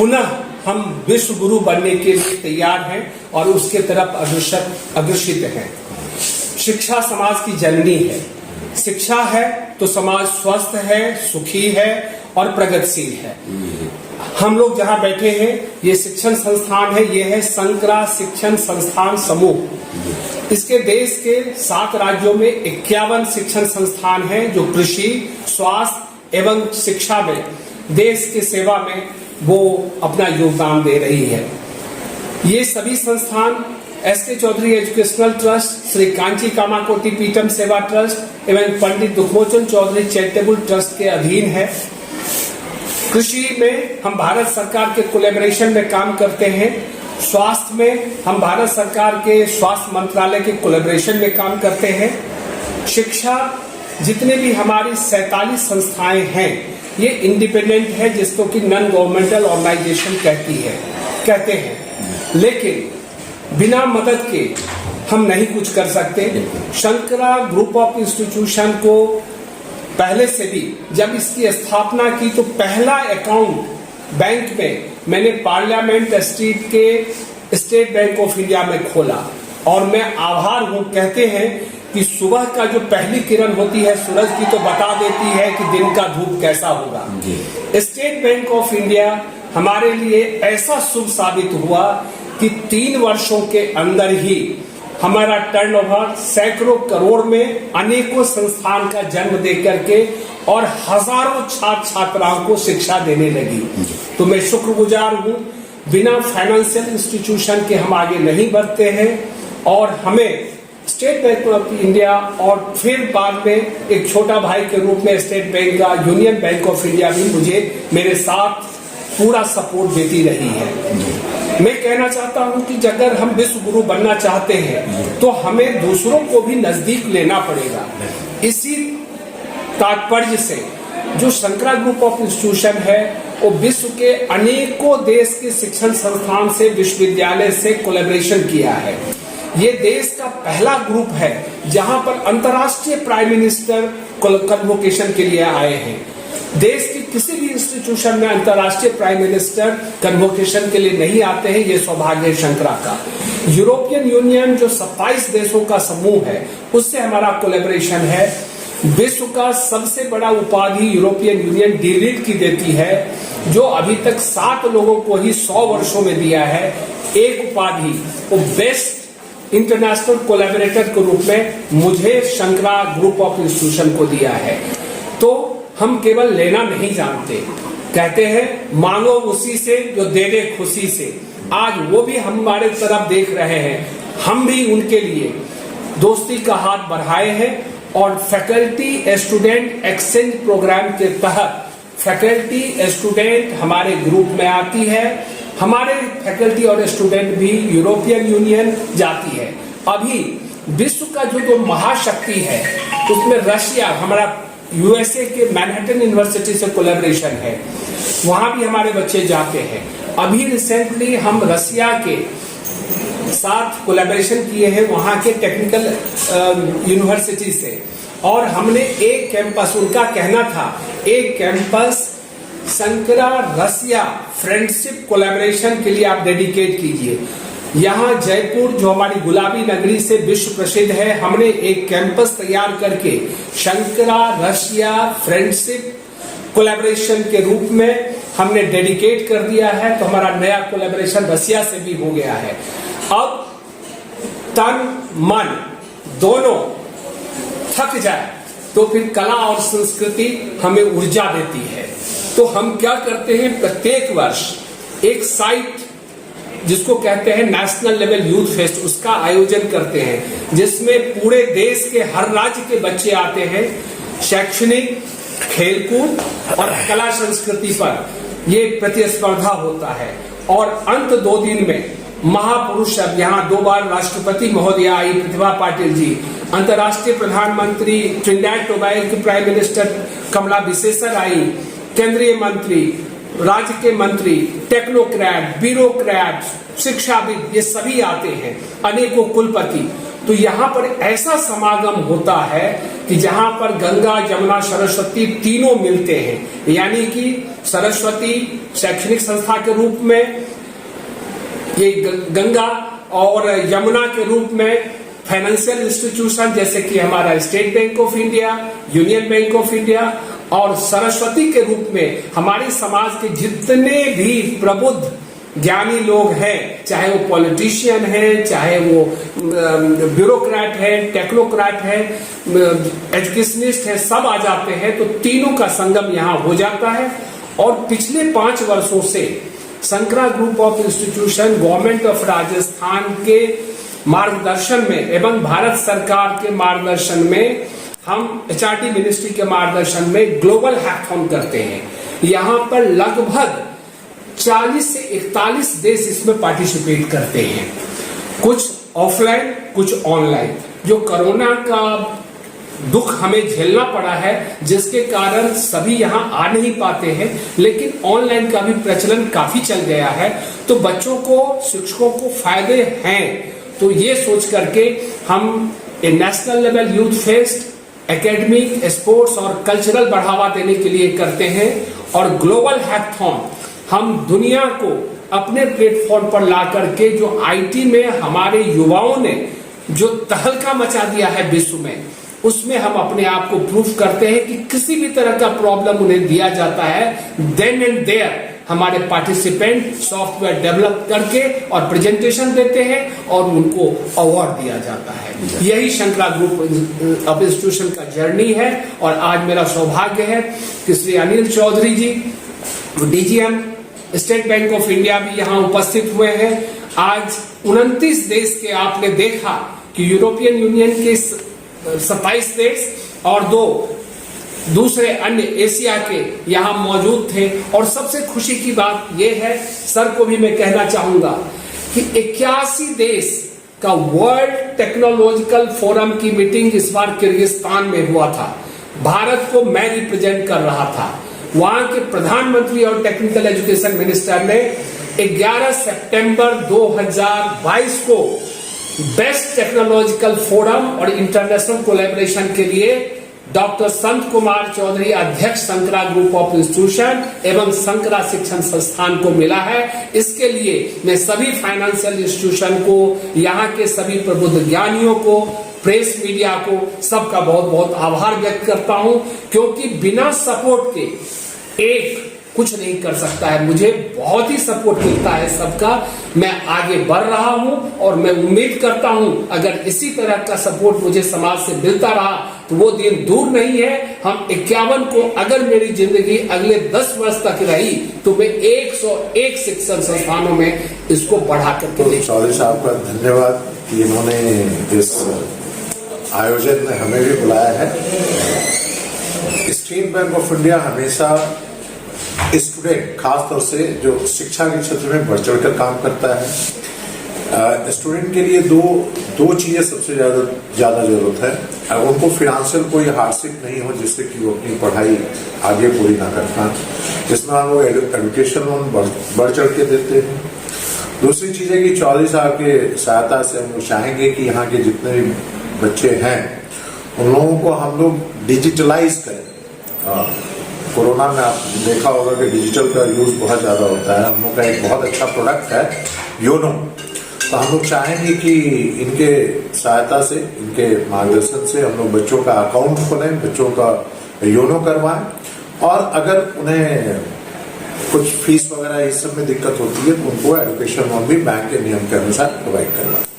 पुनः हम विश्व गुरु बनने के लिए तैयार हैं और उसके तरफ अग्रसित हैं। शिक्षा समाज की जननी है। शिक्षा है तो समाज स्वस्थ है, सुखी है और प्रगतिशील है। हम लोग जहाँ बैठे हैं ये शिक्षण संस्थान है, ये है शंकरा शिक्षण संस्थान समूह। इसके देश के 7 राज्यों में 51 शिक्षण संस्थान हैं जो कृषि, स्वास्थ्य एवं शिक्षा में देश की सेवा में वो अपना योगदान दे रही है। ये सभी संस्थान S K. Chaudhary educational trust, Shri Kanchi Kamakoti Peetham Seva trust एवं पंडित दुखमोचन चौधरी चैरिटेबल ट्रस्ट के अधीन है। कृषि में हम भारत सरकार के कोलैबोरेशन में काम करते हैं। स्वास्थ्य में हम भारत सरकार के स्वास्थ्य मंत्रालय के कोलैबोरेशन में काम करते हैं। शिक्षा, जितने भी हमारी 47 संस्थाएं हैं ये इंडिपेंडेंट है, जिसको कि नॉन गवर्नमेंटल ऑर्गेनाइजेशन कहते हैं, लेकिन बिना मदद के हम नहीं कुछ कर सकते। शंकरा ग्रुप ऑफ इंस्टीट्यूशन को पहले से भी जब इसकी स्थापना की तो पहला अकाउंट बैंक में मैंने पार्लियामेंट स्ट्रीट के स्टेट बैंक ऑफ इंडिया में खोला और मैं आभार हूं। कहते हैं कि सुबह का जो पहली किरण होती है सूरज की तो बता देती है कि दिन का धूप कैसा होगा। स्टेट बैंक ऑफ इंडिया हमारे लिए ऐसा शुभ साबित हुआ कि 3 वर्षों के अंदर ही हमारा टर्नओवर सैकड़ों करोड़ में अनेकों संस्थान का जन्म दे करके और हजारों छात्र छात्राओं को शिक्षा देने लगी। तो मैं शुक्रगुजार हूँ। बिना फाइनेंशियल इंस्टीट्यूशन के हम आगे नहीं बढ़ते हैं और हमें स्टेट बैंक ऑफ इंडिया और फिर बाद में एक छोटा भाई के रूप में स्टेट बैंक का यूनियन बैंक ऑफ इंडिया भी मुझे मेरे साथ पूरा सपोर्ट देती रही है। मैं कहना चाहता हूं कि अगर हम विश्व गुरु बनना चाहते हैं तो हमें दूसरों को भी नजदीक लेना पड़ेगा। इसी तात्पर्य से जो शंकरा ग्रुप ऑफ इंस्टीट्यूशन है वो विश्व के अनेकों देश के शिक्षण संस्थान से, विश्वविद्यालय से कोलैबोरेशन किया है। ये देश का पहला ग्रुप है जहां पर अंतर्राष्ट्रीय प्राइम मिनिस्टर कन्वोकेशन के लिए आए हैं। देश की किसी भी इंस्टीट्यूशन में अंतर्राष्ट्रीय प्राइम मिनिस्टर कन्वोकेशन के लिए नहीं आते हैं, ये सौभाग्य है शंकरा का। यूरोपियन यूनियन जो 27 देशों का समूह है उससे हमारा कोलैबोरेशन है। विश्व का सबसे बड़ा उपाधि यूरोपियन यूनियन डी.लिट की देती है, जो अभी तक 7 लोगों को ही 100 वर्षों में दिया है। एक उपाधि वो बेस्ट इंटरनेशनल कोलैबोरेटर के रूप में मुझे शंकरा ग्रुप ऑफ इंस्टीट्यूशन को दिया है। तो हम केवल लेना नहीं जानते, कहते हैं मांगो उसी से जो दे दे खुशी से। आज वो भी हमारे तरफ देख रहे हैं, हम भी उनके लिए दोस्ती का हाथ बढ़ाए हैं और फैकल्टी स्टूडेंट एक्सचेंज प्रोग्राम के तहत फैकल्टी स्टूडेंट हमारे ग्रुप में आती है। हमारे फैकल्टी और स्टूडेंट भी यूरोपियन यूनियन जाती है। अभी विश्व का जो महाशक्ति है उसमें रशिया, हमारा यूएसए के मैनहट्टन यूनिवर्सिटी से कोलैबोरेशन है, वहां भी हमारे बच्चे जाते हैं। अभी रिसेंटली हम रशिया के साथ कोलैबोरेशन किए हैं वहां के टेक्निकल यूनिवर्सिटी से, और हमने एक कैंपस, उनका कहना था एक कैंपस शंकरा रसिया फ्रेंडशिप कोलैबोरेशन के लिए आप डेडिकेट कीजिए। यहाँ जयपुर जो हमारी गुलाबी नगरी से विश्व प्रसिद्ध है, हमने एक कैंपस तैयार करके शंकरा रशिया फ्रेंडशिप कोलैबोरेशन के रूप में हमने डेडिकेट कर दिया है। तो हमारा नया कोलैबोरेशन रशिया से भी हो गया है। अब तन मन दोनों थक जाए तो फिर कला और संस्कृति हमें ऊर्जा देती है। तो हम क्या करते हैं, प्रत्येक वर्ष एक साइट जिसको कहते हैं नेशनल लेवल यूथ फेस्ट, उसका आयोजन करते हैं जिसमें पूरे देश के हर राज्य के बच्चे आते हैं। शैक्षणिक, खेलकूद और कला संस्कृति पर ये प्रतिस्पर्धा होता है और अंत 2 दिन में महापुरुष, अब यहाँ 2 बार राष्ट्रपति महोदया आई प्रतिभा पाटिल जी, अंतर्राष्ट्रीय प्रधानमंत्री ट्रिनिडाद टोबैगो की प्राइम मिनिस्टर कमला विशेषर आई, केंद्रीय मंत्री, राज्य के मंत्री, टेक्नोक्रेट, ब्यूरोक्रेट, शिक्षाविद, ये सभी आते हैं, अनेकों कुलपति। तो यहाँ पर ऐसा समागम होता है कि जहां पर गंगा जमुना सरस्वती तीनों मिलते हैं, यानी कि सरस्वती शैक्षणिक संस्था के रूप में, ये गंगा, और यमुना के रूप में फाइनेंशियल इंस्टीट्यूशन जैसे कि हमारा state bank of India, union bank of India, और सरस्वती के रूप में हमारे समाज के जितने भी प्रबुद्ध ज्ञानी लोग हैं, चाहे वो पॉलिटिशियन है, चाहे वो ब्यूरोक्रेट है, टेक्नोक्रेट है, एजुकेशनिस्ट है, सब आ जाते हैं। तो तीनों का संगम यहाँ हो जाता है। और पिछले 5 वर्षों से संकरा group of institution government of Rajasthan के मार्गदर्शन में एवं भारत सरकार के मार्गदर्शन में, हम HRD मिनिस्ट्री के मार्गदर्शन में ग्लोबल हैकाथॉन करते हैं। यहाँ पर लगभग 40 से 41 देश इसमें पार्टिसिपेट करते हैं, कुछ ऑफलाइन कुछ ऑनलाइन। जो कोरोना का दुख हमें झेलना पड़ा है, जिसके कारण सभी यहाँ आ नहीं पाते हैं, लेकिन ऑनलाइन का भी प्रचलन काफी चल गया है, तो बच्चों को, शिक्षकों को फायदे हैं। तो ये सोच करके हम national level youth fest, academic, sports और कल्चरल बढ़ावा देने के लिए करते हैं। और ग्लोबल हैकाथॉन हम दुनिया को अपने प्लेटफॉर्म पर ला करके, जो IT में हमारे युवाओं ने जो तहलका मचा दिया है विश्व में, उसमें हम अपने आप को प्रूफ करते हैं कि किसी भी तरह का प्रॉब्लम उन्हें दिया जाता है, देन एंड देयर हमारे पार्टिसिपेंट सॉफ्टवेयर डेवलप करके और प्रेजेंटेशन देते हैं और उनको अवार्ड दिया जाता है। यही संकरा ग्रुप ऑफ इंस्टीट्यूशन का जर्नी है। और आज मेरा सौभाग्य है कि श्री अनिल चौधरी जी, DGM state bank of India भी यहाँ उपस्थित हुए हैं। आज 29 देश के, आपने देखा कि यूरोपियन यूनियन के 27 देश और 2 दूसरे अन्य एशिया के यहाँ मौजूद थे। और सबसे खुशी की बात यह है, सर को भी मैं कहना चाहूंगा कि 81 देश का वर्ल्ड टेक्नोलॉजिकल फोरम की मीटिंग इस बार किर्गिस्तान में हुआ था। भारत को मैं रिप्रेजेंट कर रहा था। वहां के प्रधानमंत्री और टेक्निकल एजुकेशन मिनिस्टर ने 11 सितंबर 2022 को बेस्ट टेक्नोलॉजिकल फोरम और इंटरनेशनल कोलैबोरेशन के लिए डॉक्टर संत कुमार चौधरी, अध्यक्ष संकरा ग्रुप ऑफ इंस्टीट्यूशन एवं संकरा शिक्षण संस्थान को मिला है। इसके लिए मैं सभी फाइनेंशियल इंस्टीट्यूशन को, यहाँ के सभी प्रबुद्ध ज्ञानियों को, प्रेस मीडिया को, सबका बहुत बहुत आभार व्यक्त करता हूं, क्योंकि बिना सपोर्ट के एक कुछ नहीं कर सकता है। मुझे बहुत ही सपोर्ट मिलता है सबका। मैं आगे बढ़ रहा हूं और मैं उम्मीद करता हूं अगर इसी तरह का सपोर्ट मुझे समाज से मिलता रहा तो वो दिन दूर नहीं है। हम 51 को, अगर मेरी जिंदगी अगले 10 वर्ष तक रही तो मैं 101 शिक्षण संस्थानों में इसको बढ़ा करके। चौधरी साहब का धन्यवाद कि इन्होंने इस आयोजन में हमें भी बुलाया है। स्टेट बैंक ऑफ इंडिया हमेशा स्टूडेंट, खासतौर से जो शिक्षा के क्षेत्र में बढ़ चढ़कर काम करता है। स्टूडेंट के लिए दो चीजें सबसे ज्यादा जरूरत है। उनको फिनेंशियल कोई हार्डशिप नहीं हो जिससे कि वो अपनी पढ़ाई आगे पूरी ना कर पाए, इसमें वो एजुकेशन लोन बढ़ चढ़ के देते हैं। दूसरी चीज है कि चौधरी साहब के सहायता से हम चाहेंगे कि यहाँ के जितने भी बच्चे हैं उन लोगों को हम लोग डिजिटलाइज करें। कोरोना में आप देखा होगा कि डिजिटल का यूज बहुत ज्यादा होता है। हम लोग का एक बहुत अच्छा प्रोडक्ट है योनो, तो हम लोग चाहेंगे कि इनके सहायता से, इनके मार्गदर्शन से हम लोग बच्चों का अकाउंट खोलें, बच्चों का योनो करवाएं, और अगर उन्हें कुछ फीस वगैरह इस सब में दिक्कत होती है तो उनको एजुकेशन लोन भी बैंक के नियम के अनुसार प्रोवाइड करवाएं।